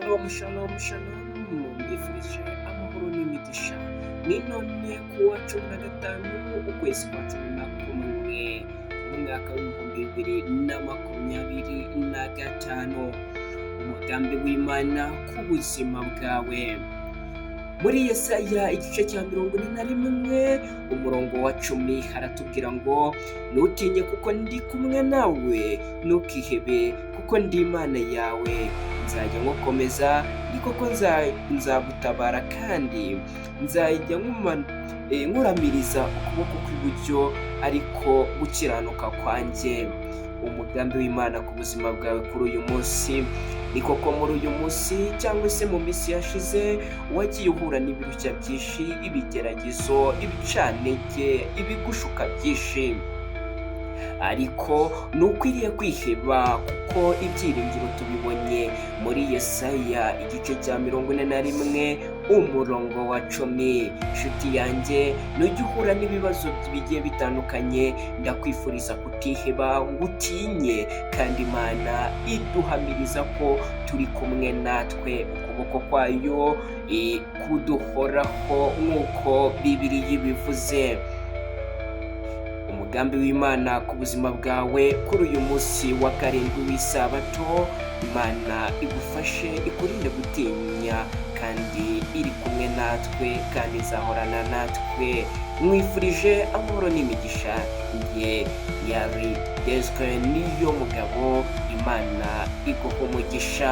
Shalom, mbifurije amahoro n'imigisha. Ni none ku wa 15 ukwezi kwa 11 mu mwaka w'ibihumbi 2025, umugambi w'Imana ku buzima bwawe. Muri Yesaya igice cya 41 umurongo wa 10 haratubwira ngo ntutinye kuko ndi kumwe nawe, ntukihebe kuko ndi Imana yawe, nzajya nkukomeza, ni koko nzagutabara kandi nzajya nkuramiriza ukuboko kw'iburyo ariko gukiranuka kwanjye. Umugambi w'Imana ku buzima bwawe kuri uyu munsi ni koko muri uyu munsi cyangwa se mu minsi yashize wagiye uhura n'ibirushya byinshi, ibigeragezo, ibicantege, ibigushuka byinshi, ariko ntukwiriye kwiheba kuko ibyiringiro tubibonye muri Yesaya igice cya 41 umurongo wa 10. Nshuti yanjye, nujya uhura n'ibibazo bigiye bitandukanye, ndakwifuriza kutiheba ngo utinye, kandi Imana iduhamiriza ko turi kumwe natwe, ukuboko kwayo kuduhoraho nk'uko Bibiliya ibivuze. Umugambi w'Imana ku buzima bwawe kuri uyu munsi wa 7 w'isabato, Imana igufashe, ikurinde gutinya, kandi iri kumwe natwe kandi izahorana natwe. Mwifurije amahoro n'imigisha. Njye yari Desire niyo mugabo, Imana iguha umugisha.